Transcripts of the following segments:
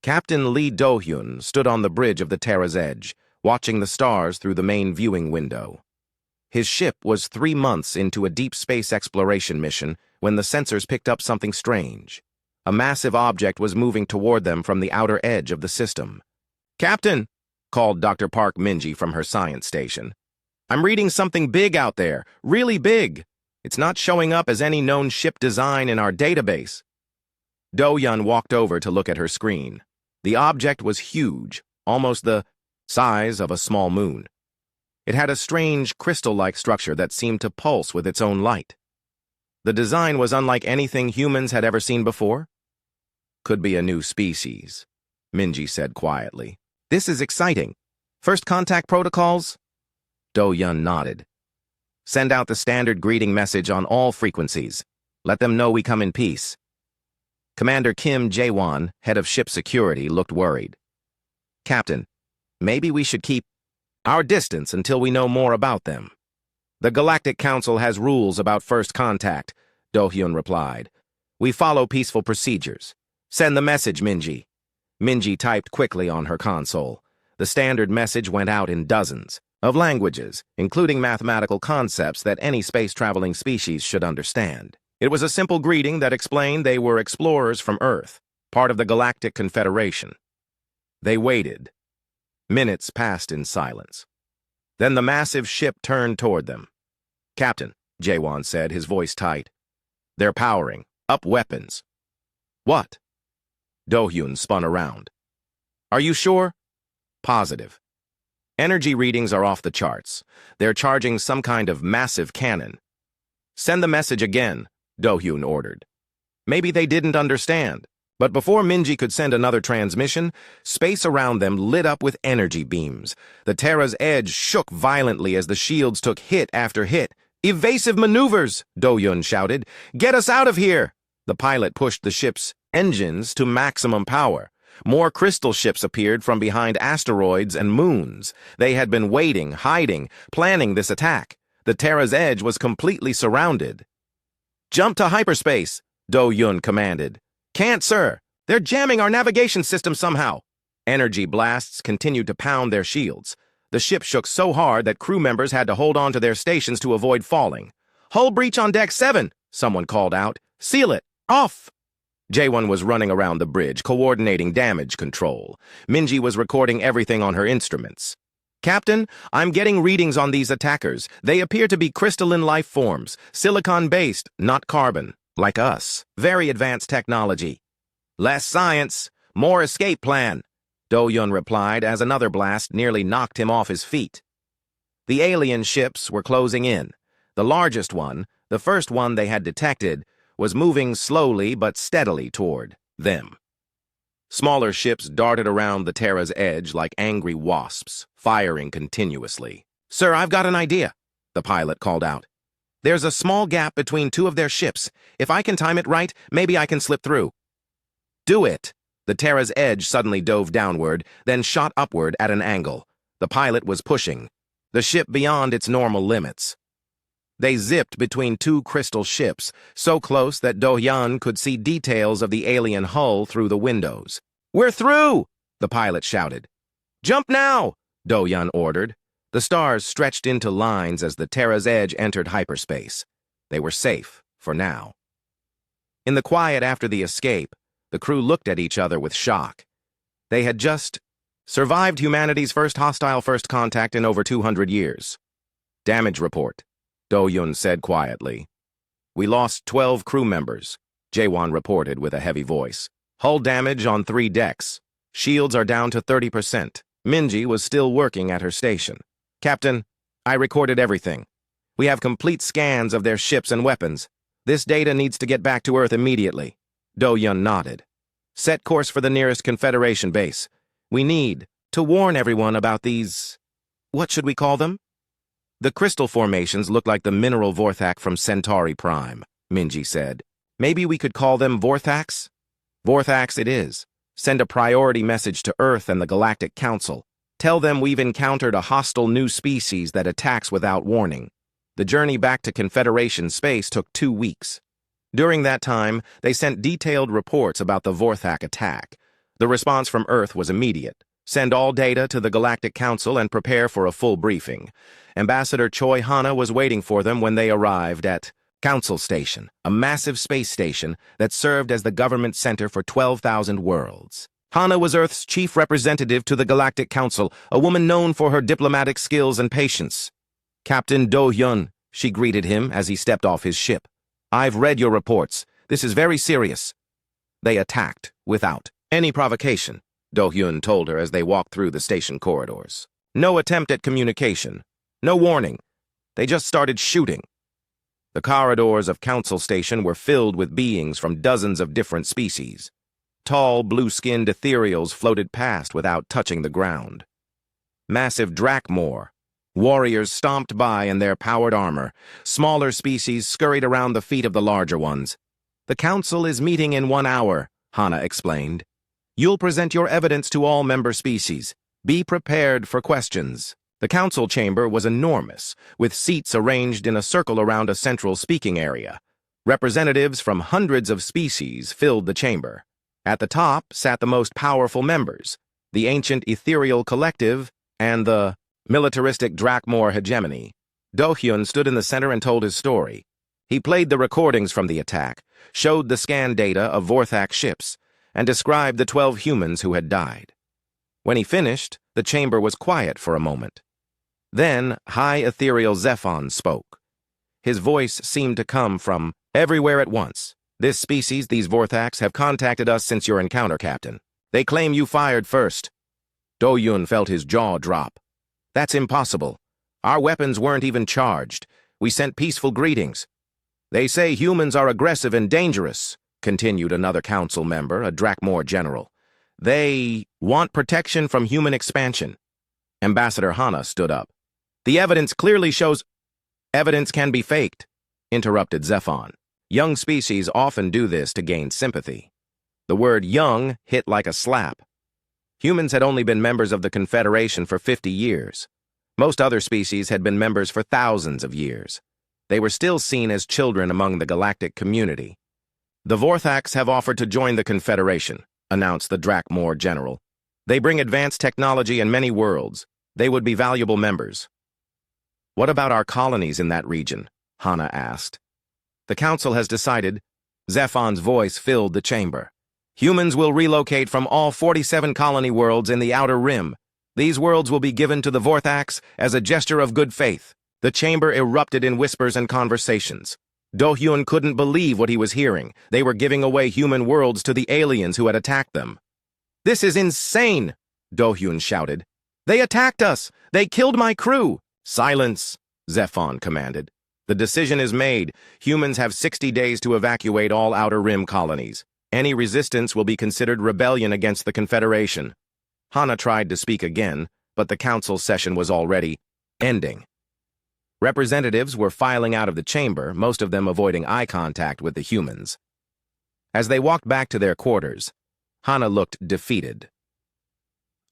Captain Lee Do-hyun stood on the bridge of the Terra's Edge, watching the stars through the main viewing window. His ship was 3 months into a deep space exploration mission when the sensors picked up something strange. A massive object was moving toward them from the outer edge of the system. "Captain," called Dr. Park Minji from her science station. "I'm reading something big out there, really big. It's not showing up as any known ship design in our database." Do-hyun walked over to look at her screen. The object was huge, almost the size of a small moon. It had a strange crystal-like structure that seemed to pulse with its own light. The design was unlike anything humans had ever seen before. "Could be a new species," Minji said quietly. "This is exciting. First contact protocols?" Do-hyun nodded. "Send out the standard greeting message on all frequencies. Let them know we come in peace." Commander Kim Jae-won, head of ship security, looked worried. "Captain, maybe we should keep our distance until we know more about them." "The Galactic Council has rules about first contact," Do-hyun replied. "We follow peaceful procedures. Send the message, Minji." Minji typed quickly on her console. The standard message went out in dozens of languages, including mathematical concepts that any space-traveling species should understand. It was a simple greeting that explained they were explorers from Earth, part of the Galactic Confederation. They waited. Minutes passed in silence. Then the massive ship turned toward them. "Captain," Jae-won said, his voice tight. "They're powering up weapons." "What?" Do-hyun spun around. "Are you sure?" "Positive. Energy readings are off the charts. They're charging some kind of massive cannon." "Send the message again," Do-hyun ordered. Maybe they didn't understand. But before Minji could send another transmission, space around them lit up with energy beams. The Terra's Edge shook violently as the shields took hit after hit. "Evasive maneuvers!" Do-hyun shouted. "Get us out of here!" The pilot pushed the ship's engines to maximum power. More crystal ships appeared from behind asteroids and moons. They had been waiting, hiding, planning this attack. The Terra's Edge was completely surrounded. "Jump to hyperspace," Do-hyun commanded. "Can't, sir. They're jamming our navigation system somehow." Energy blasts continued to pound their shields. The ship shook so hard that crew members had to hold on to their stations to avoid falling. "Hull breach on deck 7, someone called out. "Seal it. Off." Jae-won was running around the bridge, coordinating damage control. Minji was recording everything on her instruments. "Captain, I'm getting readings on these attackers. They appear to be crystalline life forms, silicon-based, not carbon. Like us. Very advanced technology." "Less science, more escape plan," Do-hyun replied as another blast nearly knocked him off his feet. The alien ships were closing in. The largest one, the first one they had detected, was moving slowly but steadily toward them. Smaller ships darted around the Terra's Edge like angry wasps, firing continuously. "Sir, I've got an idea," the pilot called out. "There's a small gap between 2 of their ships. If I can time it right, maybe I can slip through." "Do it!" The Terra's Edge suddenly dove downward, then shot upward at an angle. The pilot was pushing the ship beyond its normal limits. They zipped between 2 crystal ships, so close that Do-hyun could see details of the alien hull through the windows. "We're through!" the pilot shouted. "Jump now!" Do-hyun ordered. The stars stretched into lines as the Terra's Edge entered hyperspace. They were safe, for now. In the quiet after the escape, the crew looked at each other with shock. They had just survived humanity's first hostile first contact in over 200 years. "Damage report," Do-hyun said quietly. "We lost 12 crew members," Jae-won reported with a heavy voice. "Hull damage on 3 decks. Shields are down to 30%. Minji was still working at her station. "Captain, I recorded everything. We have complete scans of their ships and weapons. This data needs to get back to Earth immediately." Do-hyun nodded. "Set course for the nearest Confederation base. We need to warn everyone about these... what should we call them?" "The crystal formations look like the mineral Vorthak from Centauri Prime," Minji said. "Maybe we could call them Vorthaks?" "Vorthaks it is. Send a priority message to Earth and the Galactic Council. Tell them we've encountered a hostile new species that attacks without warning. The journey back to Confederation space took 2 weeks. During that time, they sent detailed reports about the Vorthak attack. The response from Earth was immediate. Send all data to the Galactic Council and prepare for a full briefing. Ambassador Choi Hana was waiting for them when they arrived at Council Station, a massive space station that served as the government center for 12,000 worlds. Hana was Earth's chief representative to the Galactic Council, a woman known for her diplomatic skills and patience. Captain Do-hyun, she greeted him as he stepped off his ship. I've read your reports. This is very serious. They attacked without any provocation, Do-hyun told her as they walked through the station corridors. No attempt at communication. No warning. They just started shooting. The corridors of Council Station were filled with beings from dozens of different species. Tall, blue-skinned ethereals floated past without touching the ground. Massive Drakmor. Warriors stomped by in their powered armor. Smaller species scurried around the feet of the larger ones. The Council is meeting in 1 hour, Hana explained. You'll present your evidence to all member species. Be prepared for questions. The council chamber was enormous, with seats arranged in a circle around a central speaking area. Representatives from hundreds of species filled the chamber. At the top sat the most powerful members, the ancient ethereal collective and the militaristic Drakmor hegemony. Do-hyun stood in the center and told his story. He played the recordings from the attack, showed the scan data of Vorthak ships, and described the 12 humans who had died. When he finished, the chamber was quiet for a moment. Then, High Ethereal Zephon spoke. His voice seemed to come from everywhere at once. This species, these Vorthaks, have contacted us since your encounter, Captain. They claim you fired first. Do-hyun felt his jaw drop. That's impossible. Our weapons weren't even charged. We sent peaceful greetings. They say humans are aggressive and dangerous, continued another council member, a Drakmor general. They want protection from human expansion. Ambassador Hana stood up. The evidence clearly shows... Evidence can be faked, interrupted Zephon. Young species often do this to gain sympathy. The word young hit like a slap. Humans had only been members of the Confederation for 50 years. Most other species had been members for thousands of years. They were still seen as children among the galactic community. The Vorthaks have offered to join the Confederation, announced the Drakmor general. They bring advanced technology in many worlds. They would be valuable members. What about our colonies in that region? Hana asked. The council has decided. Zephon's voice filled the chamber. Humans will relocate from all 47 colony worlds in the Outer Rim. These worlds will be given to the Vorthaks as a gesture of good faith. The chamber erupted in whispers and conversations. Do-hyun couldn't believe what he was hearing. They were giving away human worlds to the aliens who had attacked them. This is insane, Do-hyun shouted. They attacked us! They killed my crew! Silence, Zephon commanded. The decision is made. Humans have 60 days to evacuate all Outer Rim colonies. Any resistance will be considered rebellion against the Confederation. Hana tried to speak again, but the council session was already ending. Representatives were filing out of the chamber, most of them avoiding eye contact with the humans. As they walked back to their quarters, Hana looked defeated.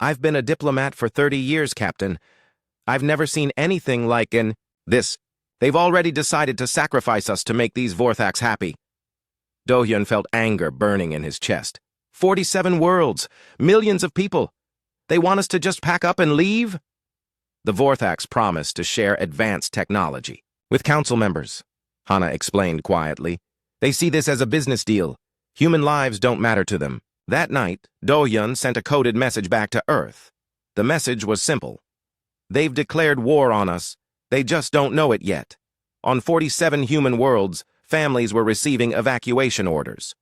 I've been a diplomat for 30 years, Captain. I've never seen anything like this. They've already decided to sacrifice us to make these Vorthaks happy. Do-hyun felt anger burning in his chest. 47 worlds, millions of people. They want us to just pack up and leave? The Vorthaks promised to share advanced technology with council members, Hana explained quietly. They see this as a business deal. Human lives don't matter to them. That night, Do-hyun sent a coded message back to Earth. The message was simple. They've declared war on us. They just don't know it yet. On 47 human worlds, families were receiving evacuation orders.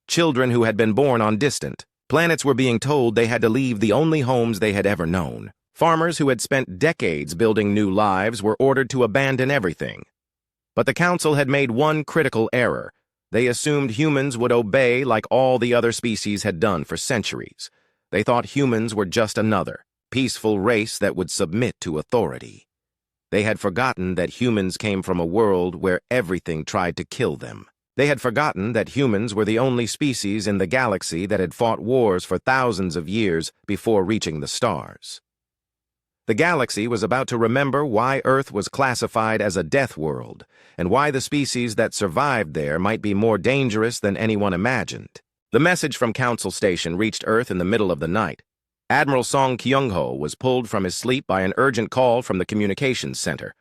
Children who had been born on distant planets were being told they had to leave the only homes they had ever known. Farmers who had spent decades building new lives were ordered to abandon everything. But the council had made one critical error. They assumed humans would obey like all the other species had done for centuries. They thought humans were just another peaceful race that would submit to authority. They had forgotten that humans came from a world where everything tried to kill them. They had forgotten that humans were the only species in the galaxy that had fought wars for thousands of years before reaching the stars. The galaxy was about to remember why Earth was classified as a death world, and why the species that survived there might be more dangerous than anyone imagined. The message from Council Station reached Earth in the middle of the night. Admiral Song Kyung-ho was pulled from his sleep by an urgent call from the communications center.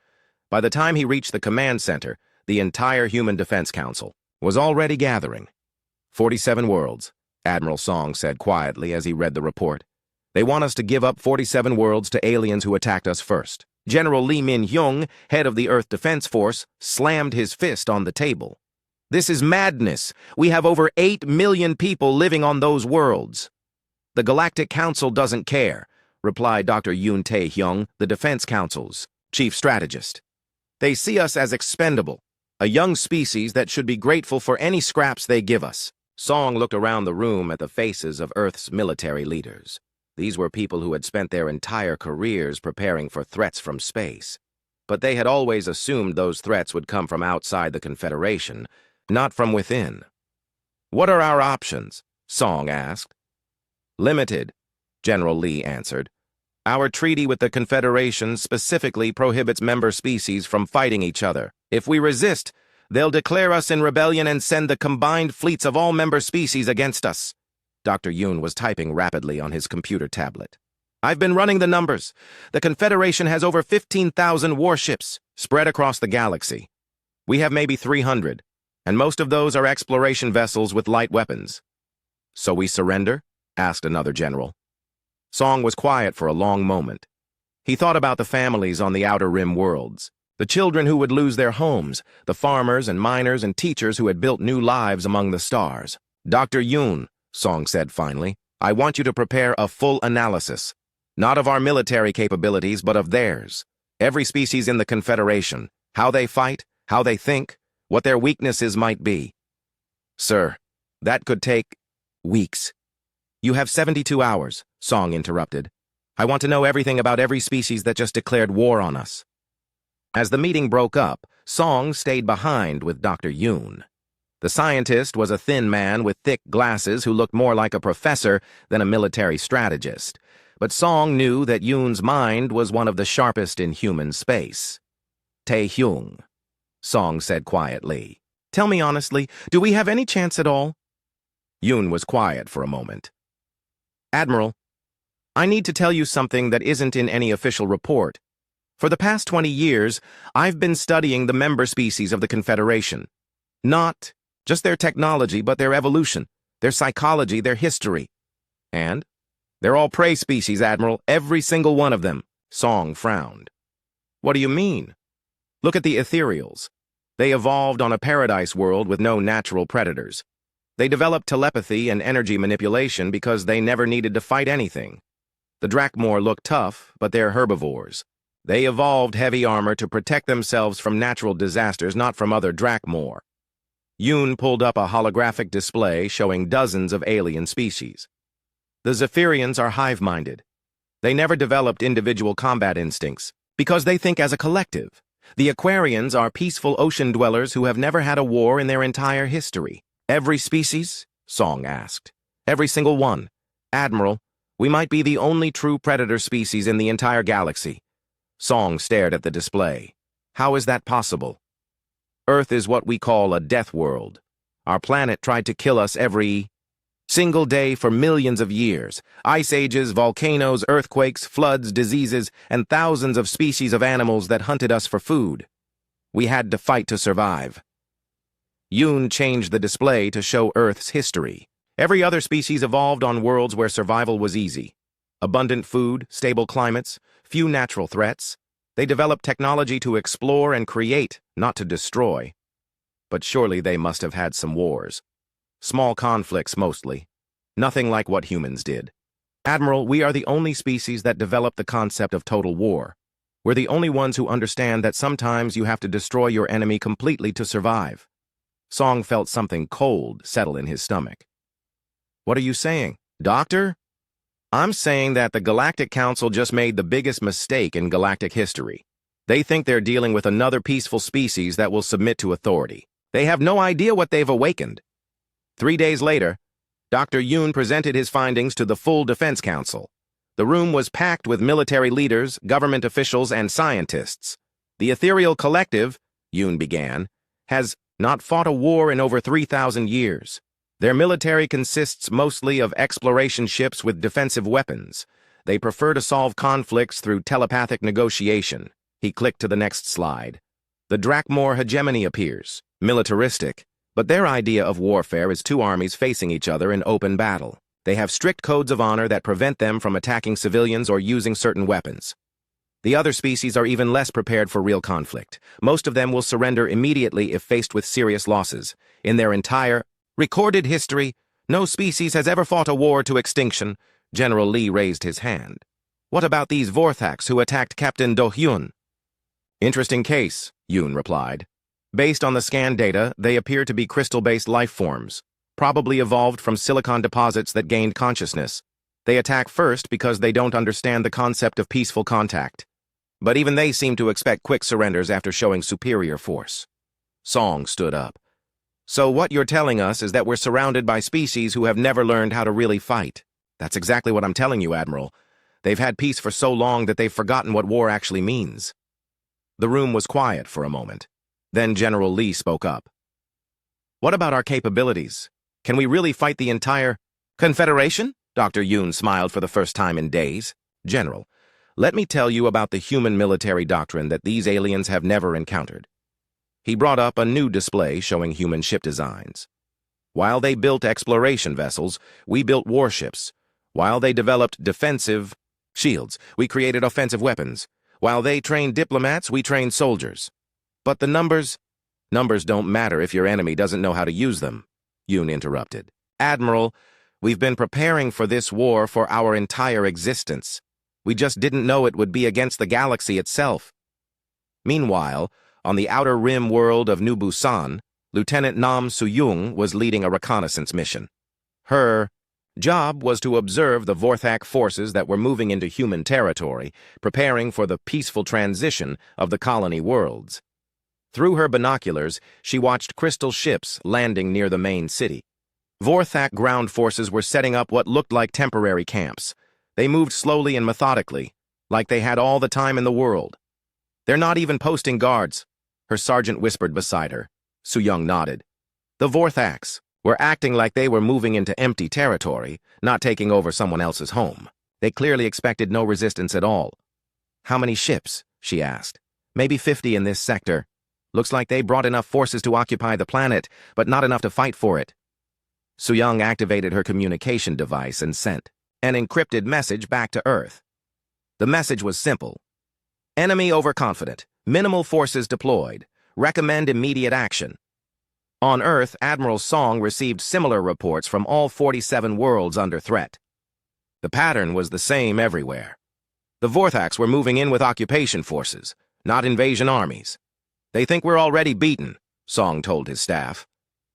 By the time he reached the command center, the entire Human Defense Council was already gathering. 47 worlds, Admiral Song said quietly as he read the report. They want us to give up 47 worlds to aliens who attacked us first. General Lee Min-hyung, head of the Earth Defense Force, slammed his fist on the table. This is madness. We have over 8 million people living on those worlds. The Galactic Council doesn't care, replied Dr. Yoon Tae-hyung, the Defense Council's chief strategist. They see us as expendable, a young species that should be grateful for any scraps they give us. Song looked around the room at the faces of Earth's military leaders. These were people who had spent their entire careers preparing for threats from space. But they had always assumed those threats would come from outside the Confederation, not from within. What are our options? Song asked. Limited, General Lee answered. Our treaty with the Confederation specifically prohibits member species from fighting each other. If we resist, they'll declare us in rebellion and send the combined fleets of all member species against us. Dr. Yoon was typing rapidly on his computer tablet. I've been running the numbers. The Confederation has over 15,000 warships spread across the galaxy. We have maybe 300, and most of those are exploration vessels with light weapons. So we surrender? Asked another general. Song was quiet for a long moment. He thought about the families on the Outer Rim worlds, the children who would lose their homes, the farmers and miners and teachers who had built new lives among the stars. Dr. Yoon, Song said finally, I want you to prepare a full analysis, not of our military capabilities, but of theirs. Every species in the Confederation, how they fight, how they think, what their weaknesses might be. Sir, that could take weeks. You have 72 hours, Song interrupted. I want to know everything about every species that just declared war on us. As the meeting broke up, Song stayed behind with Dr. Yoon. The scientist was a thin man with thick glasses who looked more like a professor than a military strategist. But Song knew that Yoon's mind was one of the sharpest in human space. Tae-hyung, Song said quietly. Tell me honestly, do we have any chance at all? Yoon was quiet for a moment. Admiral, I need to tell you something that isn't in any official report. For the past 20 years, I've been studying the member species of the Confederation. Not just their technology, but their evolution, their psychology, their history. And they're all prey species, Admiral, every single one of them. Song frowned. What do you mean? Look at the ethereals. They evolved on a paradise world with no natural predators. They developed telepathy and energy manipulation because they never needed to fight anything. The Drakmor look tough, but they're herbivores. They evolved heavy armor to protect themselves from natural disasters, not from other Drakmor. Yoon pulled up a holographic display showing dozens of alien species. The Zephyrians are hive-minded. They never developed individual combat instincts because they think as a collective. The Aquarians are peaceful ocean dwellers who have never had a war in their entire history. Every species? Song asked. Every single one. Admiral, we might be the only true predator species in the entire galaxy. Song stared at the display. How is that possible? Earth is what we call a death world. Our planet tried to kill us every single day for millions of years. Ice ages, volcanoes, earthquakes, floods, diseases, and thousands of species of animals that hunted us for food. We had to fight to survive. Yoon changed the display to show Earth's history. Every other species evolved on worlds where survival was easy. Abundant food, stable climates, few natural threats. They developed technology to explore and create, not to destroy. But surely they must have had some wars. Small conflicts mostly. Nothing like what humans did. Admiral, we are the only species that developed the concept of total war. We're the only ones who understand that sometimes you have to destroy your enemy completely to survive. Song felt something cold settle in his stomach. What are you saying, Doctor? I'm saying that the Galactic Council just made the biggest mistake in galactic history. They think they're dealing with another peaceful species that will submit to authority. They have no idea what they've awakened. 3 days later, Dr. Yoon presented his findings to the full Defense Council. The room was packed with military leaders, government officials, and scientists. The Ethereal Collective, Yoon began, has not fought a war in over 3,000 years. Their military consists mostly of exploration ships with defensive weapons. They prefer to solve conflicts through telepathic negotiation. He clicked to the next slide. The Drakmor hegemony appears, militaristic, but their idea of warfare is two armies facing each other in open battle. They have strict codes of honor that prevent them from attacking civilians or using certain weapons. The other species are even less prepared for real conflict. Most of them will surrender immediately if faced with serious losses. In their entire recorded history, no species has ever fought a war to extinction. General Lee raised his hand. What about these Vorthax who attacked Captain Do-hyun? Interesting case, Yoon replied. Based on the scan data, they appear to be crystal-based life forms, probably evolved from silicon deposits that gained consciousness. They attack first because they don't understand the concept of peaceful contact. But even they seem to expect quick surrenders after showing superior force. Song stood up. So what you're telling us is that we're surrounded by species who have never learned how to really fight. That's exactly what I'm telling you, Admiral. They've had peace for so long that they've forgotten what war actually means. The room was quiet for a moment. Then General Lee spoke up. What about our capabilities? Can we really fight the entire Confederation? Dr. Yoon smiled for the first time in days. General, let me tell you about the human military doctrine that these aliens have never encountered. He brought up a new display showing human ship designs. While they built exploration vessels, we built warships. While they developed defensive shields, we created offensive weapons. While they trained diplomats, we trained soldiers. But the numbers don't matter if your enemy doesn't know how to use them, Yoon interrupted. Admiral, we've been preparing for this war for our entire existence. We just didn't know it would be against the galaxy itself. Meanwhile, on the outer rim world of New Busan, Lieutenant Nam Soo-young was leading a reconnaissance mission. Her job was to observe the Vorthak forces that were moving into human territory, preparing for the peaceful transition of the colony worlds. Through her binoculars, she watched crystal ships landing near the main city. Vorthak ground forces were setting up what looked like temporary camps. They moved slowly and methodically, like they had all the time in the world. They're not even posting guards, her sergeant whispered beside her. Soo-young nodded. The Vorthaks were acting like they were moving into empty territory, not taking over someone else's home. They clearly expected no resistance at all. How many ships? She asked. Maybe 50 in this sector. Looks like they brought enough forces to occupy the planet, but not enough to fight for it. Soo-young activated her communication device and sent an encrypted message back to Earth. The message was simple. Enemy overconfident. Minimal forces deployed. Recommend immediate action. On Earth, Admiral Song received similar reports from all 47 worlds under threat. The pattern was the same everywhere. The Vorthaks were moving in with occupation forces, not invasion armies. They think we're already beaten, Song told his staff.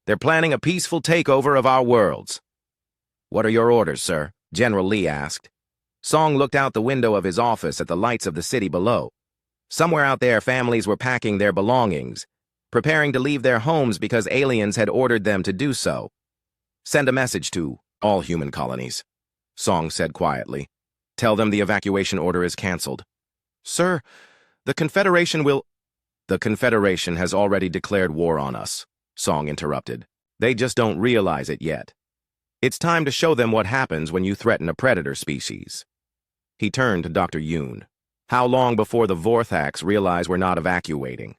They're planning a peaceful takeover of our worlds. What are your orders, sir? General Lee asked. Song looked out the window of his office at the lights of the city below. Somewhere out there, families were packing their belongings, preparing to leave their homes because aliens had ordered them to do so. Send a message to all human colonies, Song said quietly. Tell them the evacuation order is canceled. Sir, the Confederation will... The Confederation has already declared war on us, Song interrupted. They just don't realize it yet. It's time to show them what happens when you threaten a predator species. He turned to Dr. Yoon. How long before the Vorthaks realize we're not evacuating?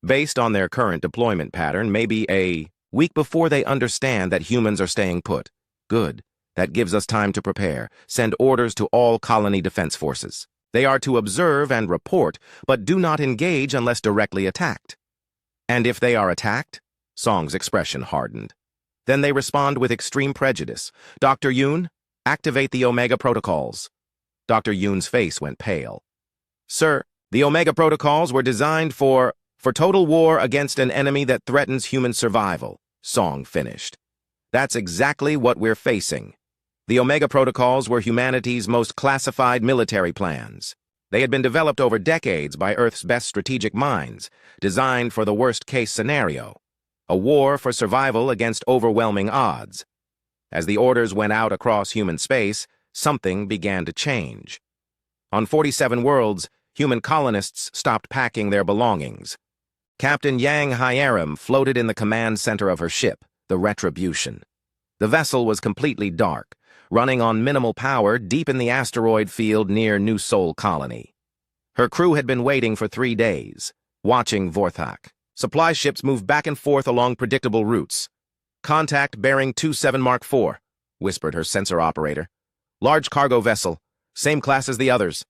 Based on their current deployment pattern, maybe a week before they understand that humans are staying put. Good. That gives us time to prepare. Send orders to all colony defense forces. They are to observe and report, but do not engage unless directly attacked. And if they are attacked? Song's expression hardened. Then they respond with extreme prejudice. Dr. Yoon, activate the Omega protocols. Dr. Yoon's face went pale. Sir, the Omega protocols were designed for total war against an enemy that threatens human survival, Song finished. That's exactly what we're facing. The Omega protocols were humanity's most classified military plans. They had been developed over decades by Earth's best strategic minds, designed for the worst-case scenario, a war for survival against overwhelming odds. As the orders went out across human space, something began to change. On 47 worlds, human colonists stopped packing their belongings. Captain Yang Hyerim floated in the command center of her ship, the Retribution. The vessel was completely dark, running on minimal power deep in the asteroid field near New Sol Colony. Her crew had been waiting for 3 days, watching Vorthak. Supply ships moved back and forth along predictable routes. "Contact bearing 27 Mark IV, whispered her sensor operator. "Large cargo vessel, same class as the others."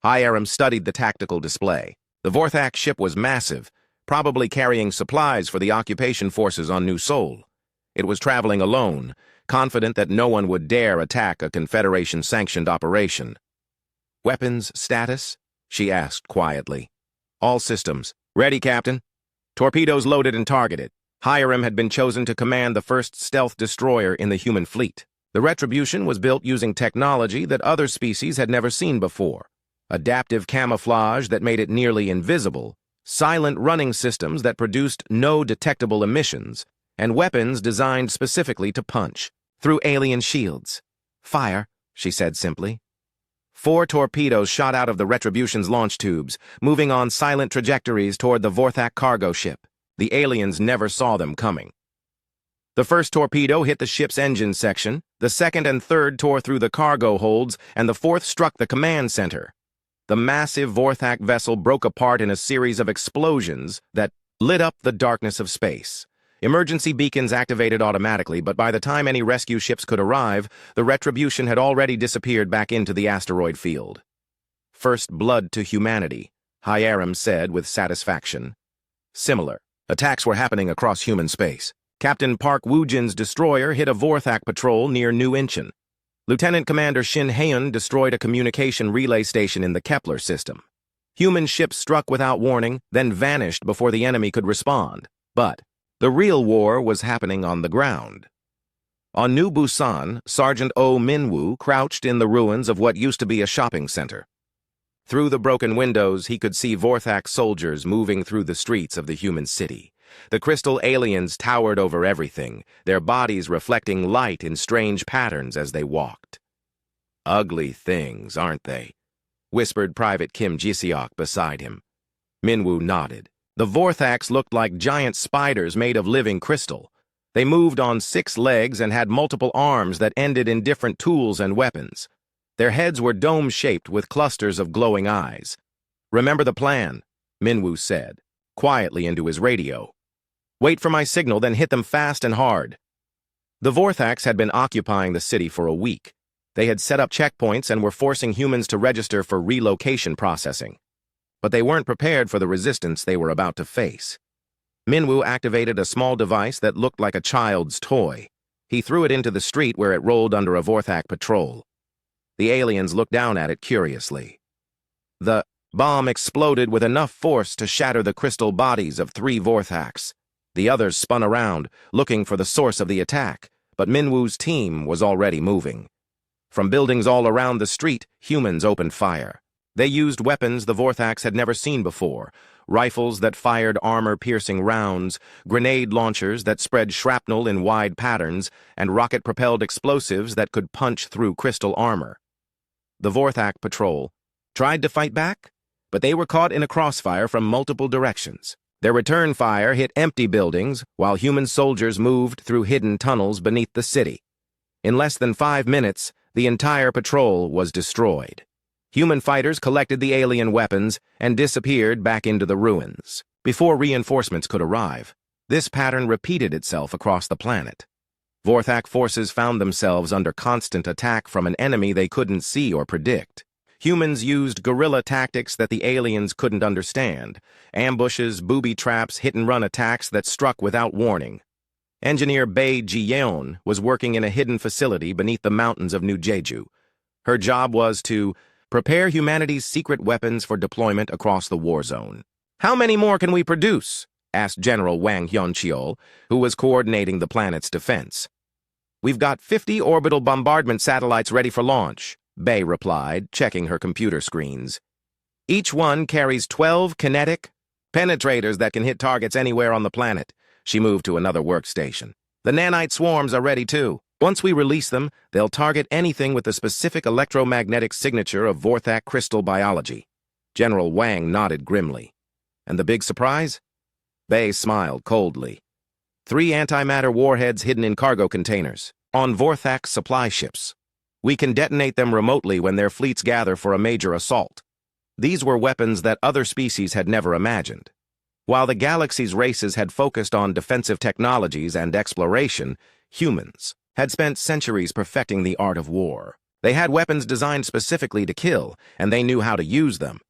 Hiram studied the tactical display. The Vorthak ship was massive, probably carrying supplies for the occupation forces on New Sol. It was traveling alone, confident that no one would dare attack a Confederation-sanctioned operation. "Weapons status?" she asked quietly. "All systems. Ready, Captain." Torpedoes loaded and targeted. Hiram had been chosen to command the first stealth destroyer in the human fleet. The Retribution was built using technology that other species had never seen before. Adaptive camouflage that made it nearly invisible, silent running systems that produced no detectable emissions, and weapons designed specifically to punch through alien shields. "Fire," she said simply. 4 torpedoes shot out of the Retribution's launch tubes, moving on silent trajectories toward the Vorthak cargo ship. The aliens never saw them coming. The first torpedo hit the ship's engine section, the second and third tore through the cargo holds, and the fourth struck the command center. The massive Vorthak vessel broke apart in a series of explosions that lit up the darkness of space. Emergency beacons activated automatically, but by the time any rescue ships could arrive, the Retribution had already disappeared back into the asteroid field. "First blood to humanity," Hiram said with satisfaction. Similar attacks were happening across human space. Captain Park Woojin's destroyer hit a Vorthak patrol near New Incheon. Lieutenant Commander Shin Haeun destroyed a communication relay station in the Kepler system. Human ships struck without warning, then vanished before the enemy could respond. But the real war was happening on the ground. On New Busan, Sergeant Oh Minwoo crouched in the ruins of what used to be a shopping center. Through the broken windows, he could see Vorthak soldiers moving through the streets of the human city. The crystal aliens towered over everything, their bodies reflecting light in strange patterns as they walked. "Ugly things, aren't they?" whispered Private Kim Ji-seok beside him. Minwoo nodded. The Vorthaks looked like giant spiders made of living crystal. They moved on 6 legs and had multiple arms that ended in different tools and weapons. Their heads were dome-shaped with clusters of glowing eyes. "Remember the plan," Minwoo said, quietly into his radio. "Wait for my signal, then hit them fast and hard." The Vorthaks had been occupying the city for a week. They had set up checkpoints and were forcing humans to register for relocation processing. But they weren't prepared for the resistance they were about to face. Minwoo activated a small device that looked like a child's toy. He threw it into the street where it rolled under a Vorthak patrol. The aliens looked down at it curiously. The bomb exploded with enough force to shatter the crystal bodies of 3 Vorthaks. The others spun around, looking for the source of the attack, but Minwoo's team was already moving. From buildings all around the street, humans opened fire. They used weapons the Vorthaks had never seen before, rifles that fired armor-piercing rounds, grenade launchers that spread shrapnel in wide patterns, and rocket-propelled explosives that could punch through crystal armor. The Vorthak patrol tried to fight back, but they were caught in a crossfire from multiple directions. Their return fire hit empty buildings, while human soldiers moved through hidden tunnels beneath the city. In less than 5 minutes, the entire patrol was destroyed. Human fighters collected the alien weapons and disappeared back into the ruins. Before reinforcements could arrive, this pattern repeated itself across the planet. Vorthak forces found themselves under constant attack from an enemy they couldn't see or predict. Humans used guerrilla tactics that the aliens couldn't understand. Ambushes, booby traps, hit-and-run attacks that struck without warning. Engineer Bae Ji-yeon was working in a hidden facility beneath the mountains of New Jeju. Her job was to prepare humanity's secret weapons for deployment across the war zone. "How many more can we produce?" asked General Wang Hyun-cheol, who was coordinating the planet's defense. "We've got 50 orbital bombardment satellites ready for launch," Bae replied, checking her computer screens. "Each one carries 12 kinetic penetrators that can hit targets anywhere on the planet." She moved to another workstation. "The nanite swarms are ready too. Once we release them, they'll target anything with the specific electromagnetic signature of Vorthak crystal biology." General Wang nodded grimly. "And the big surprise?" Bae smiled coldly. 3 antimatter warheads hidden in cargo containers. On Vorthak supply ships. We can detonate them remotely when their fleets gather for a major assault. These were weapons that other species had never imagined. While the galaxy's races had focused on defensive technologies and exploration, humans had spent centuries perfecting the art of war. They had weapons designed specifically to kill, and they knew how to use them.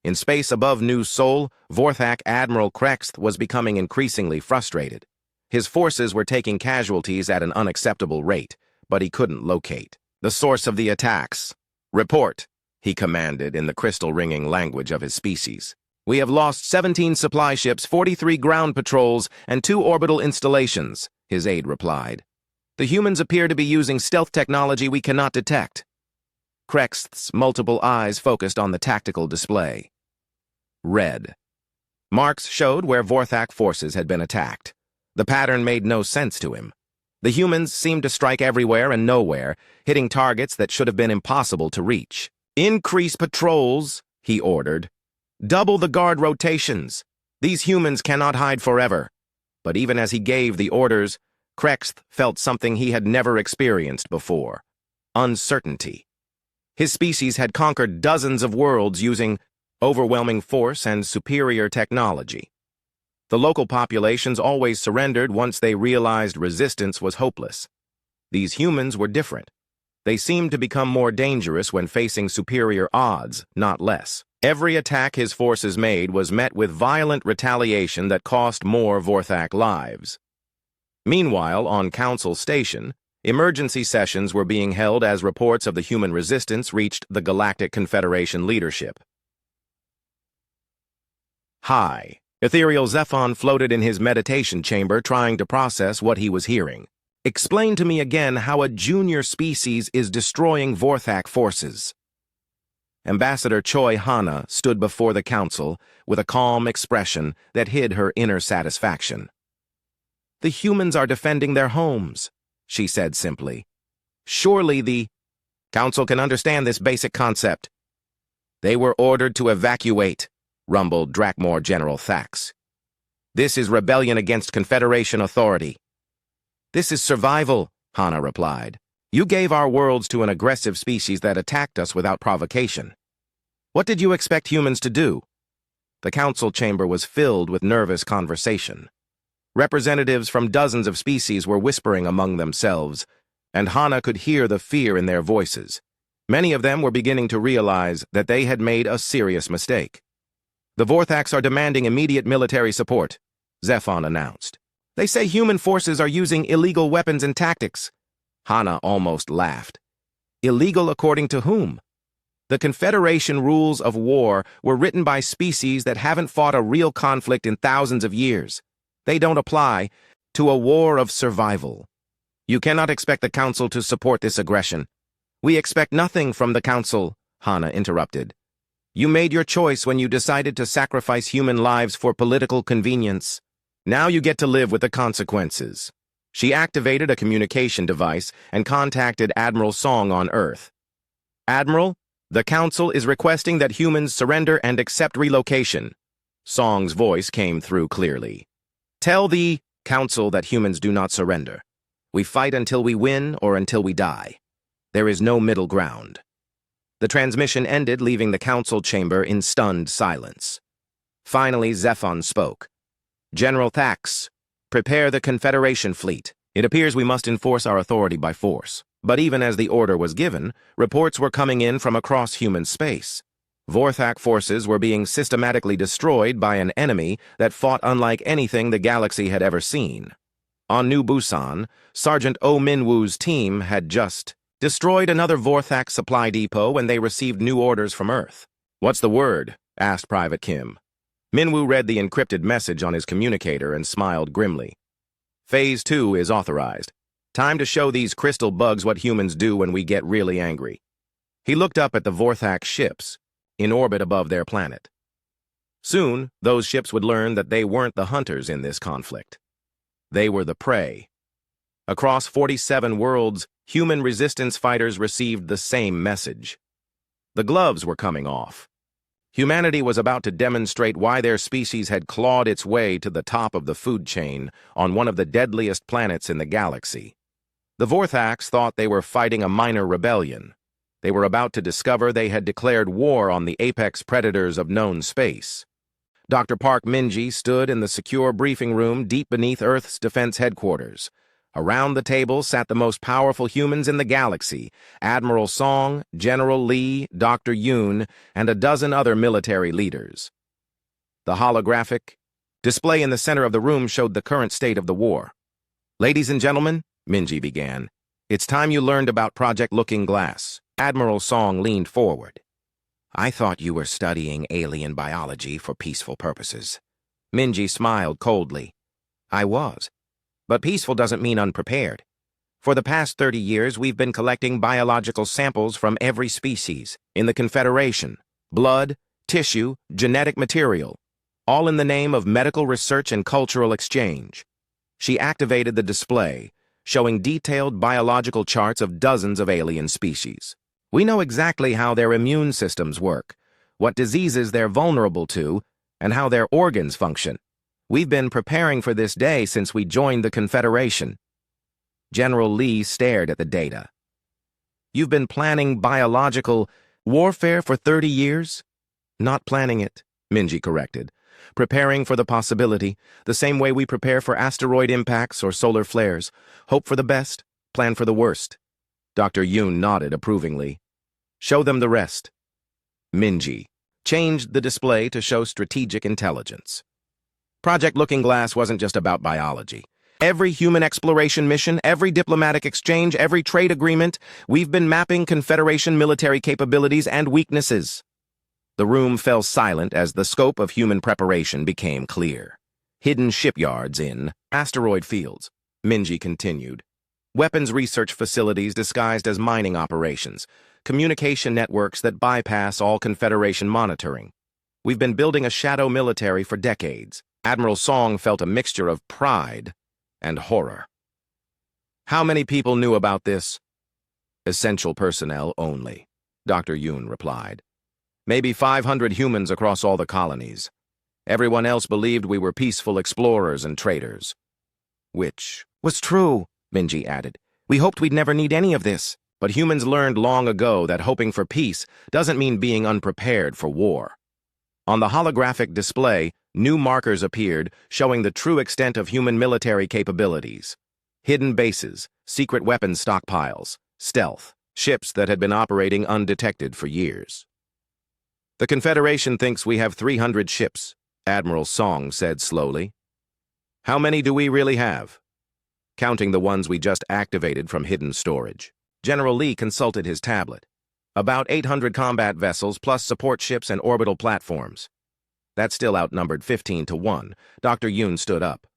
In space above New Sol, Vorthak Admiral Krexth was becoming increasingly frustrated. His forces were taking casualties at an unacceptable rate, but he couldn't locate the source of the attacks. "Report," he commanded in the crystal-ringing language of his species. "We have lost 17 supply ships, 43 ground patrols, and 2 orbital installations," his aide replied. "The humans appear to be using stealth technology we cannot detect." Krexth's multiple eyes focused on the tactical display. Red. Marks showed where Vorthak forces had been attacked. The pattern made no sense to him. The humans seemed to strike everywhere and nowhere, hitting targets that should have been impossible to reach. "Increase patrols," he ordered. "Double the guard rotations. These humans cannot hide forever." But even as he gave the orders, Krexth felt something he had never experienced before: uncertainty. His species had conquered dozens of worlds using overwhelming force and superior technology. The local populations always surrendered once they realized resistance was hopeless. These humans were different. They seemed to become more dangerous when facing superior odds, not less. Every attack his forces made was met with violent retaliation that cost more Vorthak lives. Meanwhile, on Council Station, emergency sessions were being held as reports of the human resistance reached the Galactic Confederation leadership. High. Ethereal Zephon floated in his meditation chamber trying to process what he was hearing. "Explain to me again how a junior species is destroying Vorthak forces." Ambassador Choi Hana stood before the council with a calm expression that hid her inner satisfaction. "The humans are defending their homes," she said simply. "Surely the council can understand this basic concept." "They were ordered to evacuate," rumbled Drakmor General Thax. "This is rebellion against Confederation authority." "This is survival," Hana replied. "You gave our worlds to an aggressive species that attacked us without provocation. What did you expect humans to do?" The council chamber was filled with nervous conversation. Representatives from dozens of species were whispering among themselves, and Hana could hear the fear in their voices. Many of them were beginning to realize that they had made a serious mistake. "The Vorthaks are demanding immediate military support," Zephon announced. "They say human forces are using illegal weapons and tactics." Hana almost laughed. "Illegal according to whom?" "The Confederation rules of war were written by species that haven't fought a real conflict in thousands of years. They don't apply to a war of survival. You cannot expect the Council to support this aggression." "We expect nothing from the Council," Hana interrupted. "You made your choice when you decided to sacrifice human lives for political convenience. Now you get to live with the consequences." She activated a communication device and contacted Admiral Song on Earth. "Admiral, the Council is requesting that humans surrender and accept relocation." Song's voice came through clearly. "Tell the Council that humans do not surrender. We fight until we win or until we die. There is no middle ground." The transmission ended, leaving the council chamber in stunned silence. Finally, Zephon spoke. "General Thax, prepare the Confederation fleet. It appears we must enforce our authority by force." But even as the order was given, reports were coming in from across human space. Vorthak forces were being systematically destroyed by an enemy that fought unlike anything the galaxy had ever seen. On New Busan, Sergeant Oh Minwoo's team had just destroyed another Vorthak supply depot when they received new orders from Earth. "What's the word?" asked Private Kim. Minwoo read the encrypted message on his communicator and smiled grimly. "Phase 2 is authorized. Time to show these crystal bugs what humans do when we get really angry." He looked up at the Vorthak ships, in orbit above their planet. Soon, those ships would learn that they weren't the hunters in this conflict. They were the prey. Across 47 worlds, human resistance fighters received the same message. The gloves were coming off. Humanity was about to demonstrate why their species had clawed its way to the top of the food chain on one of the deadliest planets in the galaxy. The Vorthax thought they were fighting a minor rebellion. They were about to discover they had declared war on the apex predators of known space. Dr. Park Minji stood in the secure briefing room deep beneath Earth's defense headquarters. Around the table sat the most powerful humans in the galaxy, Admiral Song, General Lee, Dr. Yoon, and a dozen other military leaders. The holographic display in the center of the room showed the current state of the war. "Ladies and gentlemen," Minji began, "it's time you learned about Project Looking Glass." Admiral Song leaned forward. "I thought you were studying alien biology for peaceful purposes." Minji smiled coldly. "I was. But peaceful doesn't mean unprepared. For the past 30 years, we've been collecting biological samples from every species in the Confederation. Blood, tissue, genetic material. All in the name of medical research and cultural exchange." She activated the display, showing detailed biological charts of dozens of alien species. "We know exactly how their immune systems work, what diseases they're vulnerable to, and how their organs function. We've been preparing for this day since we joined the Confederation." General Lee stared at the data. "You've been planning biological warfare for 30 years? "Not planning it," Minji corrected. "Preparing for the possibility, the same way we prepare for asteroid impacts or solar flares. Hope for the best, plan for the worst." Dr. Yoon nodded approvingly. "Show them the rest." Minji changed the display to show strategic intelligence. Project Looking Glass wasn't just about biology. Every human exploration mission, every diplomatic exchange, every trade agreement, we've been mapping Confederation military capabilities and weaknesses. The room fell silent as the scope of human preparation became clear. Hidden shipyards in asteroid fields, Minji continued. Weapons research facilities disguised as mining operations. Communication networks that bypass all Confederation monitoring. We've been building a shadow military for decades. Admiral Song felt a mixture of pride and horror. "How many people knew about this?" "Essential personnel only," Dr. Yoon replied. "Maybe 500 humans across all the colonies. Everyone else believed we were peaceful explorers and traders." "Which was true," Minji added. "We hoped we'd never need any of this. But humans learned long ago that hoping for peace doesn't mean being unprepared for war." On the holographic display, new markers appeared, showing the true extent of human military capabilities. Hidden bases, secret weapons stockpiles, stealth, ships that had been operating undetected for years. "The Confederation thinks we have 300 ships," Admiral Song said slowly. "How many do we really have?" "Counting the ones we just activated from hidden storage." General Lee consulted his tablet. "About 800 combat vessels plus support ships and orbital platforms." That still outnumbered 15 to 1. Dr. Yoon stood up.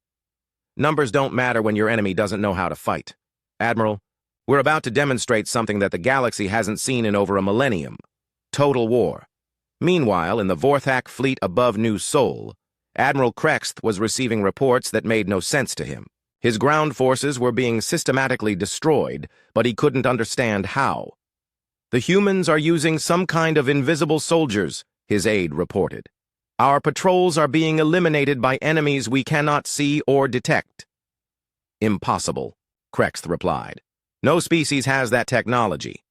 "Numbers don't matter when your enemy doesn't know how to fight. Admiral, we're about to demonstrate something that the galaxy hasn't seen in over a millennium. Total war." Meanwhile, in the Vorthak fleet above New Seoul, Admiral Krext was receiving reports that made no sense to him. His ground forces were being systematically destroyed, but he couldn't understand how. "The humans are using some kind of invisible soldiers," his aide reported. "Our patrols are being eliminated by enemies we cannot see or detect." "Impossible," Krext replied. "No species has that technology."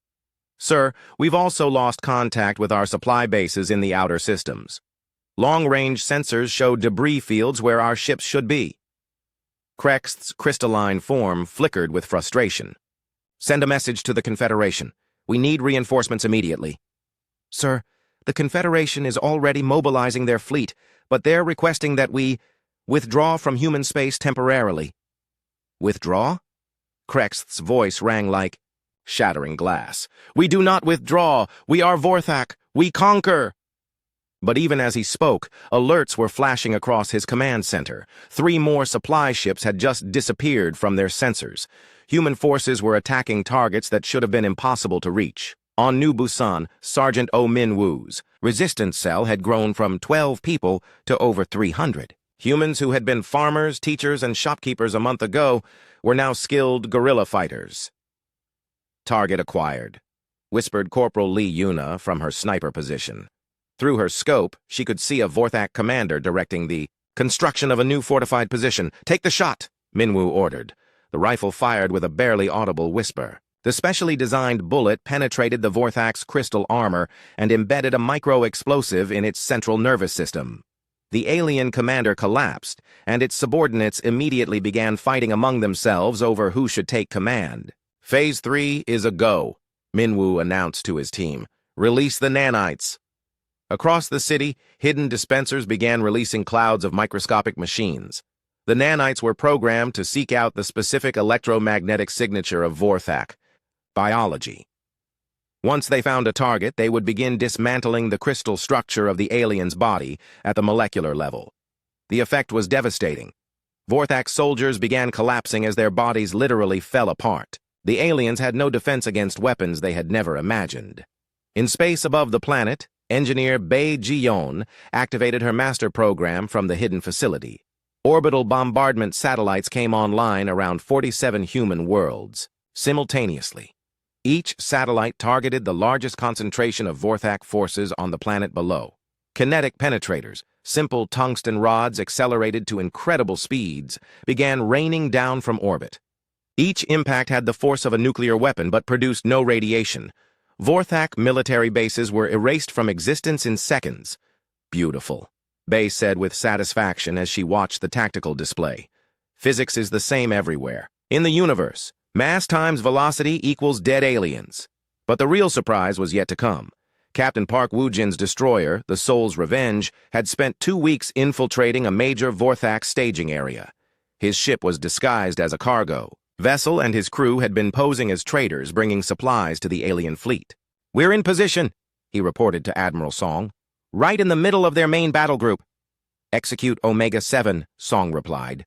"Sir, we've also lost contact with our supply bases in the outer systems. Long-range sensors show debris fields where our ships should be." Krext's crystalline form flickered with frustration. "Send a message to the Confederation. We need reinforcements immediately." "Sir, the Confederation is already mobilizing their fleet, but they're requesting that we withdraw from human space temporarily." "Withdraw?" Krext's voice rang like shattering glass. "We do not withdraw. We are Vorthak. We conquer." But even as he spoke, alerts were flashing across his command center. 3 more supply ships had just disappeared from their sensors. Human forces were attacking targets that should have been impossible to reach. On New Busan, Sergeant Oh Min-woo's resistance cell had grown from 12 people to over 300. Humans who had been farmers, teachers, and shopkeepers a month ago were now skilled guerrilla fighters. "Target acquired," whispered Corporal Lee Yuna from her sniper position. Through her scope, she could see a Vorthak commander directing the construction of a new fortified position. "Take the shot," Minwoo ordered. The rifle fired with a barely audible whisper. The specially designed bullet penetrated the Vorthak's crystal armor and embedded a micro-explosive in its central nervous system. The alien commander collapsed, and its subordinates immediately began fighting among themselves over who should take command. Phase 3 is a go, Minwoo announced to his team. Release the nanites. Across the city, hidden dispensers began releasing clouds of microscopic machines. The nanites were programmed to seek out the specific electromagnetic signature of Vorthak, biology. Once they found a target, they would begin dismantling the crystal structure of the alien's body at the molecular level. The effect was devastating. Vorthak's soldiers began collapsing as their bodies literally fell apart. The aliens had no defense against weapons they had never imagined. In space above the planet, engineer Bae Ji-yeon activated her master program from the hidden facility. Orbital bombardment satellites came online around 47 human worlds, simultaneously. Each satellite targeted the largest concentration of Vorthak forces on the planet below. Kinetic penetrators, simple tungsten rods accelerated to incredible speeds, began raining down from orbit. Each impact had the force of a nuclear weapon but produced no radiation. Vorthak military bases were erased from existence in seconds. Beautiful, Bae said with satisfaction as she watched the tactical display. Physics is the same everywhere. In the universe, mass times velocity equals dead aliens. But the real surprise was yet to come. Captain Park Woo-jin's destroyer, the Soul's Revenge, had spent 2 weeks infiltrating a major Vorthak staging area. His ship was disguised as a cargo vessel, and his crew had been posing as traders bringing supplies to the alien fleet. "We're in position," he reported to Admiral Song. "Right in the middle of their main battle group." "Execute Omega-7, Song replied.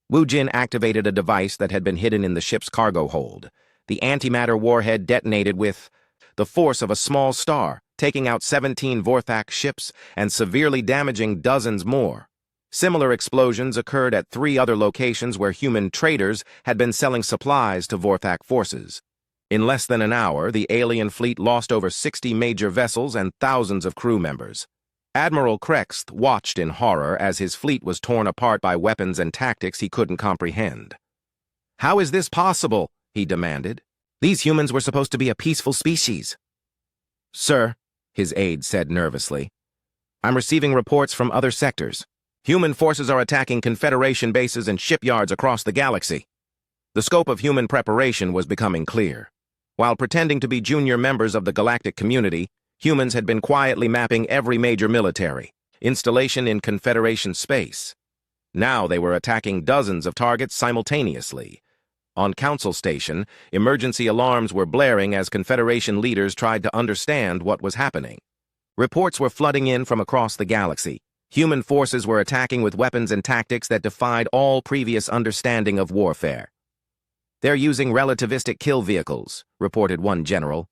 Woo-jin activated a device that had been hidden in the ship's cargo hold. The antimatter warhead detonated with the force of a small star, taking out 17 Vorthak ships and severely damaging dozens more. Similar explosions occurred at 3 other locations where human traders had been selling supplies to Vorthak forces. In less than an hour, the alien fleet lost over 60 major vessels and thousands of crew members. Admiral Krext watched in horror as his fleet was torn apart by weapons and tactics he couldn't comprehend. "How is this possible?" he demanded. "These humans were supposed to be a peaceful species." "Sir," his aide said nervously, "I'm receiving reports from other sectors. Human forces are attacking Confederation bases and shipyards across the galaxy." The scope of human preparation was becoming clear. While pretending to be junior members of the galactic community, humans had been quietly mapping every major military installation in Confederation space. Now they were attacking dozens of targets simultaneously. On Council Station, emergency alarms were blaring as Confederation leaders tried to understand what was happening. Reports were flooding in from across the galaxy. Human forces were attacking with weapons and tactics that defied all previous understanding of warfare. "They're using relativistic kill vehicles," reported one general.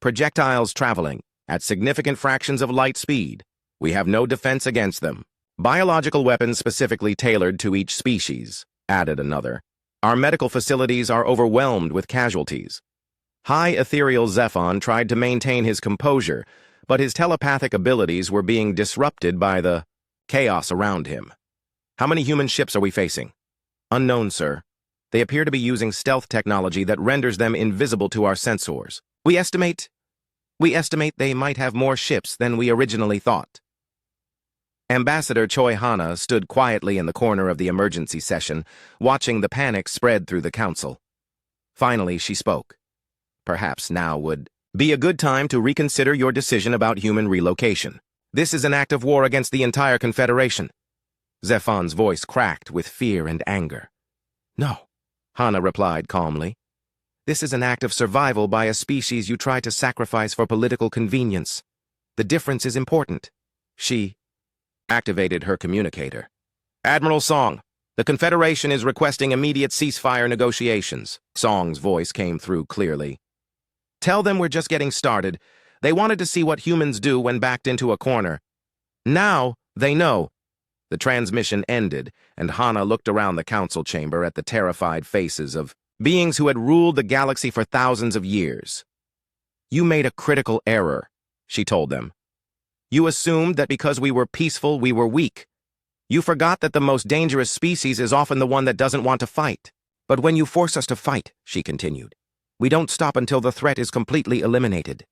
"Projectiles traveling at significant fractions of light speed. We have no defense against them. Biological weapons specifically tailored to each species," added another. "Our medical facilities are overwhelmed with casualties." High Ethereal Zephon tried to maintain his composure, but his telepathic abilities were being disrupted by the chaos around him. "How many human ships are we facing?" "Unknown, sir. They appear to be using stealth technology that renders them invisible to our sensors. We estimate they might have more ships than we originally thought." Ambassador Choi Hana stood quietly in the corner of the emergency session, watching the panic spread through the council. Finally, she spoke. "Perhaps now would be a good time to reconsider your decision about human relocation. This is an act of war against the entire Confederation." Zephon's voice cracked with fear and anger. "No," Hana replied calmly. "This is an act of survival by a species you try to sacrifice for political convenience. The difference is important." She activated her communicator. "Admiral Song, the Confederation is requesting immediate ceasefire negotiations." Song's voice came through clearly. "Tell them we're just getting started. They wanted to see what humans do when backed into a corner. Now they know." The transmission ended, and Hana looked around the council chamber at the terrified faces of beings who had ruled the galaxy for thousands of years. "You made a critical error," she told them. "You assumed that because we were peaceful, we were weak. You forgot that the most dangerous species is often the one that doesn't want to fight. But when you force us to fight, she continued, we don't stop until the threat is completely eliminated.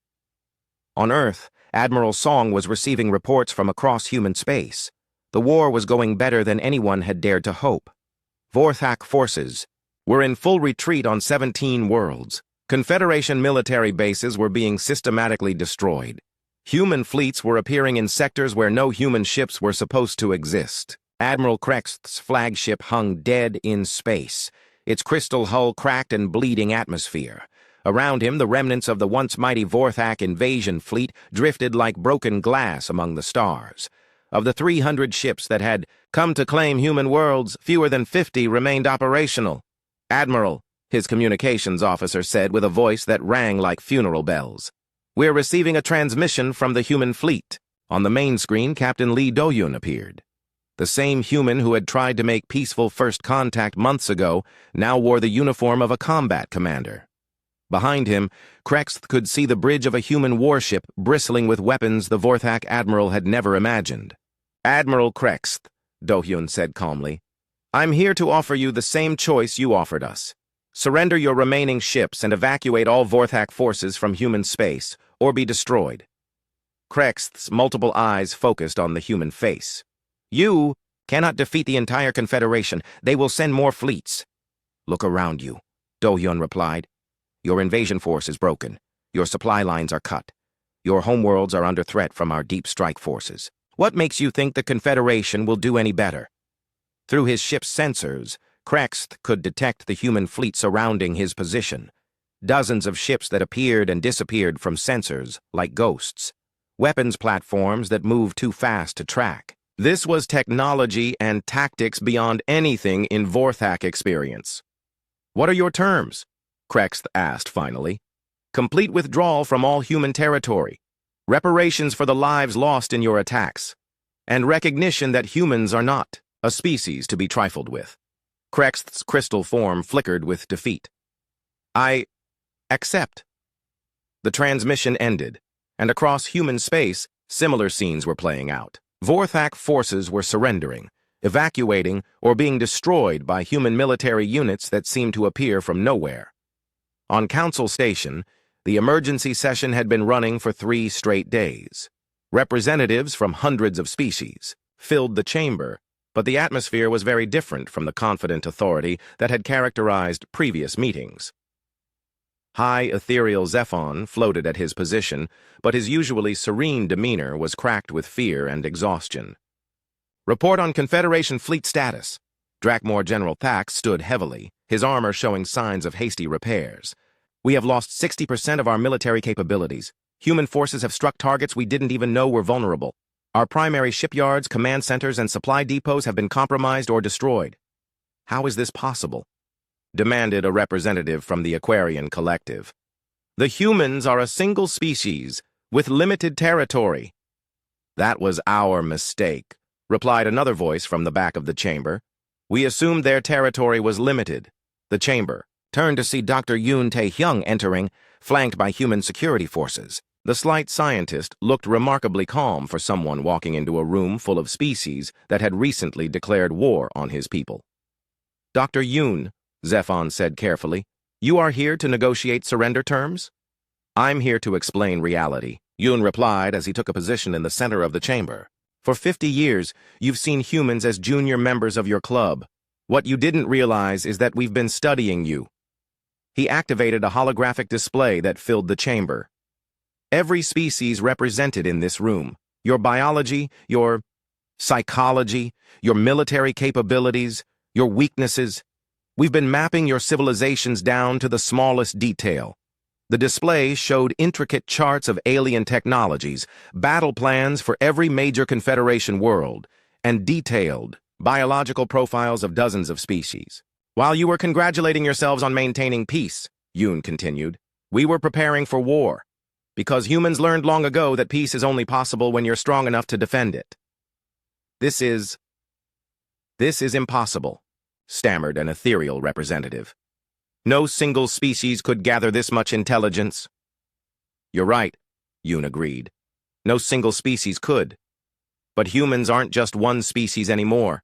On Earth, Admiral Song was receiving reports from across human space. The war was going better than anyone had dared to hope. Vorthak forces were in full retreat on 17 worlds. Confederation military bases were being systematically destroyed. Human fleets were appearing in sectors where no human ships were supposed to exist. Admiral Krexth's flagship hung dead in space, its crystal hull cracked and bleeding atmosphere. Around him, the remnants of the once mighty Vorthak invasion fleet drifted like broken glass among the stars. Of the 300 ships that had come to claim human worlds, fewer than 50 remained operational. Admiral, his communications officer said with a voice that rang like funeral bells. We're receiving a transmission from the human fleet. On the main screen, Captain Lee Do-yun appeared. The same human who had tried to make peaceful first contact months ago now wore the uniform of a combat commander. Behind him, Krexth could see the bridge of a human warship bristling with weapons the Vorthak admiral had never imagined. Admiral Krexth, Do-yun said calmly, I'm here to offer you the same choice you offered us. Surrender your remaining ships and evacuate all Vorthak forces from human space, or be destroyed. Krexth's multiple eyes focused on the human face. You cannot defeat the entire Confederation. They will send more fleets. Look around you, Do-yun replied. Your invasion force is broken. Your supply lines are cut. Your homeworlds are under threat from our deep strike forces. What makes you think the Confederation will do any better? Through his ship's sensors, Krexth could detect the human fleet surrounding his position. Dozens of ships that appeared and disappeared from sensors, like ghosts. Weapons platforms that moved too fast to track. This was technology and tactics beyond anything in Vorthak experience. What are your terms? Krexth asked finally. Complete withdrawal from all human territory. Reparations for the lives lost in your attacks. And recognition that humans are not a species to be trifled with. Krexth's crystal form flickered with defeat. I accept. The transmission ended, and across human space, similar scenes were playing out. Vorthak forces were surrendering, evacuating, or being destroyed by human military units that seemed to appear from nowhere. On Council Station, the emergency session had been running for 3 straight days. Representatives from hundreds of species filled the chamber, but the atmosphere was very different from the confident authority that had characterized previous meetings. High ethereal Zephon floated at his position, but his usually serene demeanor was cracked with fear and exhaustion. Report on Confederation fleet status. Drakmor General Thax stood heavily, his armor showing signs of hasty repairs. We have lost 60% of our military capabilities. Human forces have struck targets we didn't even know were vulnerable. Our primary shipyards, command centers, and supply depots have been compromised or destroyed. How is this possible? Demanded a representative from the Aquarian Collective. The humans are a single species with limited territory. That was our mistake, replied another voice from the back of the chamber. We assumed their territory was limited. The chamber turned to see Dr. Yoon Tae-hyung entering, flanked by human security forces. The slight scientist looked remarkably calm for someone walking into a room full of species that had recently declared war on his people. Dr. Yoon, Zephon said carefully, you are here to negotiate surrender terms? I'm here to explain reality, Yoon replied as he took a position in the center of the chamber. For 50 years, you've seen humans as junior members of your club. What you didn't realize is that we've been studying you. He activated a holographic display that filled the chamber. Every species represented in this room, your biology, your psychology, your military capabilities, your weaknesses. We've been mapping your civilizations down to the smallest detail. The display showed intricate charts of alien technologies, battle plans for every major Confederation world, and detailed biological profiles of dozens of species. While you were congratulating yourselves on maintaining peace, Yoon continued, we were preparing for war. Because humans learned long ago that peace is only possible when you're strong enough to defend it. This is impossible, stammered an ethereal representative. No single species could gather this much intelligence. You're right, Yoon agreed. No single species could. But humans aren't just one species anymore.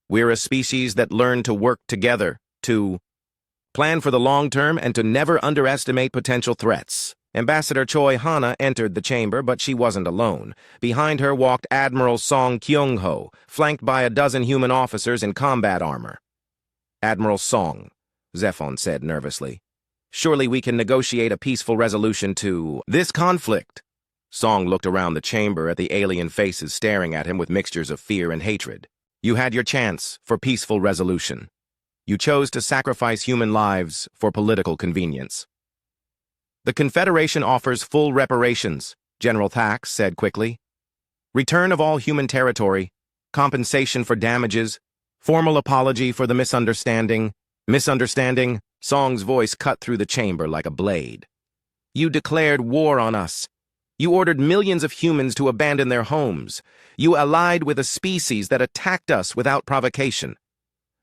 We're a species that learned to work together, to Plan for the long term and to never underestimate potential threats. Ambassador Choi Hana entered the chamber, but she wasn't alone. Behind her walked Admiral Song Kyung-ho, flanked by a dozen human officers in combat armor. Admiral Song, Zephon said nervously. Surely we can negotiate a peaceful resolution to this conflict. Song looked around the chamber at the alien faces staring at him with mixtures of fear and hatred. You had your chance for peaceful resolution. You chose to sacrifice human lives for political convenience. The Confederation offers full reparations, General Thax said quickly. Return of all human territory, compensation for damages, formal apology for the misunderstanding. Misunderstanding? Song's voice cut through the chamber like a blade. You declared war on us. You ordered millions of humans to abandon their homes. You allied with a species that attacked us without provocation.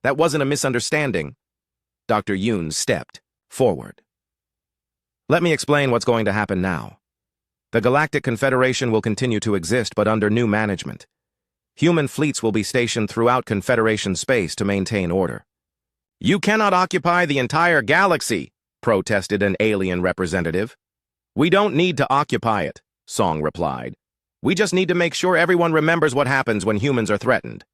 That wasn't a misunderstanding. Dr. Yoon stepped forward. Let me explain what's going to happen now. The Galactic Confederation will continue to exist, but under new management. Human fleets will be stationed throughout Confederation space to maintain order. You cannot occupy the entire galaxy, protested an alien representative. We don't need to occupy it, Song replied. We just need to make sure everyone remembers what happens when humans are threatened.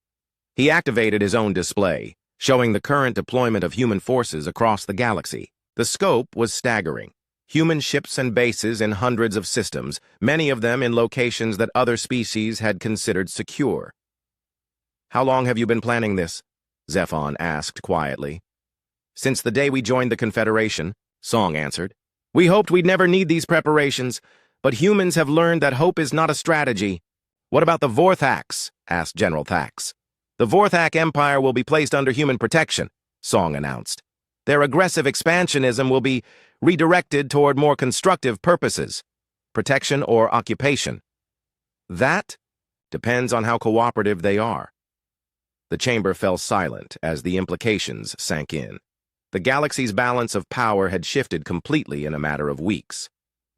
He activated his own display, showing the current deployment of human forces across the galaxy. The scope was staggering. Human ships and bases in hundreds of systems, many of them in locations that other species had considered secure. How long have you been planning this? Zephon asked quietly. Since the day we joined the Confederation, Song answered. We hoped we'd never need these preparations, but humans have learned that hope is not a strategy. What about the Vorthax? Asked General Thax. The Vorthak Empire will be placed under human protection, Song announced. Their aggressive expansionism will be redirected toward more constructive purposes, protection or occupation. That depends on how cooperative they are. The chamber fell silent as the implications sank in. The galaxy's balance of power had shifted completely in a matter of weeks.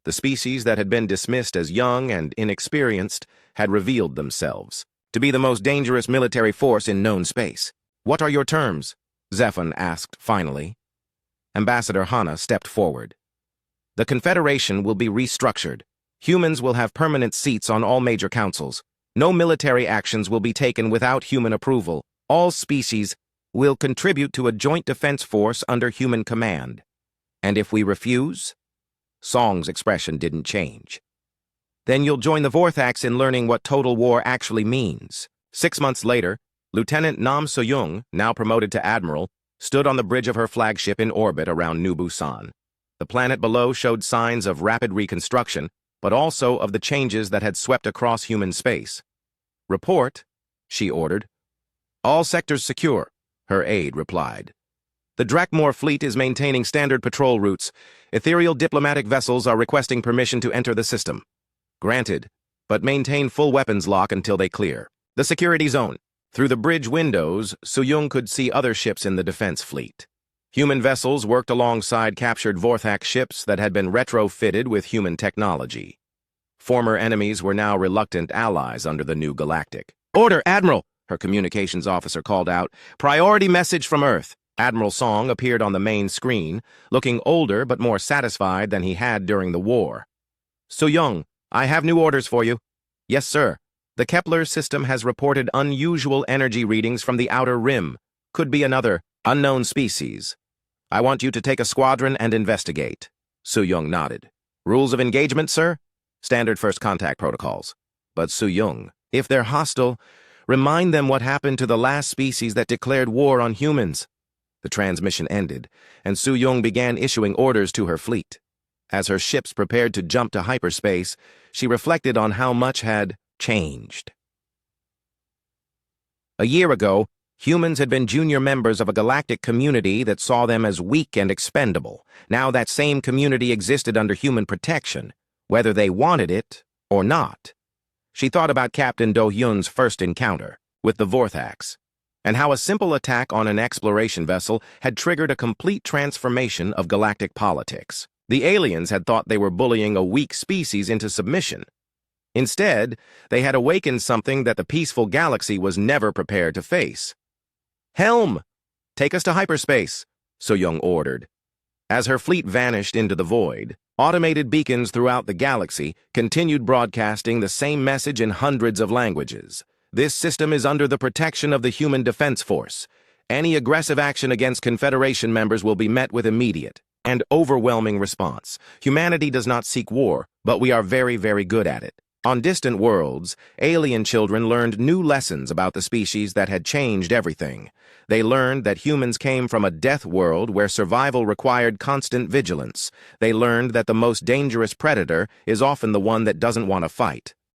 The species that had been dismissed as young and inexperienced had revealed themselves to be the most dangerous military force in known space. What are your terms? Zephon asked finally. Ambassador Hana stepped forward. The Confederation will be restructured. Humans will have permanent seats on all major councils. No military actions will be taken without human approval. All species will contribute to a joint defense force under human command. And if we refuse? Song's expression didn't change. Then you'll join the Vorthax in learning what total war actually means. 6 months later, Lieutenant Nam So-young, now promoted to Admiral, stood on the bridge of her flagship in orbit around New Busan. The planet below showed signs of rapid reconstruction, but also of the changes that had swept across human space. Report, she ordered. All sectors secure, her aide replied. The Drakmor fleet is maintaining standard patrol routes. Ethereal diplomatic vessels are requesting permission to enter the system. Granted, but maintain full weapons lock until they clear. The security zone. Through the bridge windows, So-young could see other ships in the defense fleet. Human vessels worked alongside captured Vorthak ships that had been retrofitted with human technology. Former enemies were now reluctant allies under the new Galactic. Order, Admiral, her communications officer called out. Priority message from Earth. Admiral Song appeared on the main screen, looking older but more satisfied than he had during the war. So-young, I have new orders for you. Yes, sir. The Kepler system has reported unusual energy readings from the outer rim. Could be another unknown species. I want you to take a squadron and investigate. So-young nodded. Rules of engagement, sir? Standard first contact protocols. But So-young, if they're hostile, remind them what happened to the last species that declared war on humans. The transmission ended, and So-young began issuing orders to her fleet. As her ships prepared to jump to hyperspace, she reflected on how much had changed. A year ago, humans had been junior members of a galactic community that saw them as weak and expendable. Now that same community existed under human protection, whether they wanted it or not. She thought about Captain Do-hyun's first encounter with the Vorthax, and how a simple attack on an exploration vessel had triggered a complete transformation of galactic politics. The aliens had thought they were bullying a weak species into submission. Instead, they had awakened something that the peaceful galaxy was never prepared to face. Helm! Take us to hyperspace, So-young ordered, As her fleet vanished into the void, automated beacons throughout the galaxy continued broadcasting the same message in hundreds of languages. This system is under the protection of the Human Defense Force. Any aggressive action against Confederation members will be met with immediate and overwhelming response. Humanity does not seek war, but we are very, very good at it. On distant worlds, alien children learned new lessons about the species that had changed everything. They learned that humans came from a death world where survival required constant vigilance. They learned that the most dangerous predator is often the one that doesn't want to fight.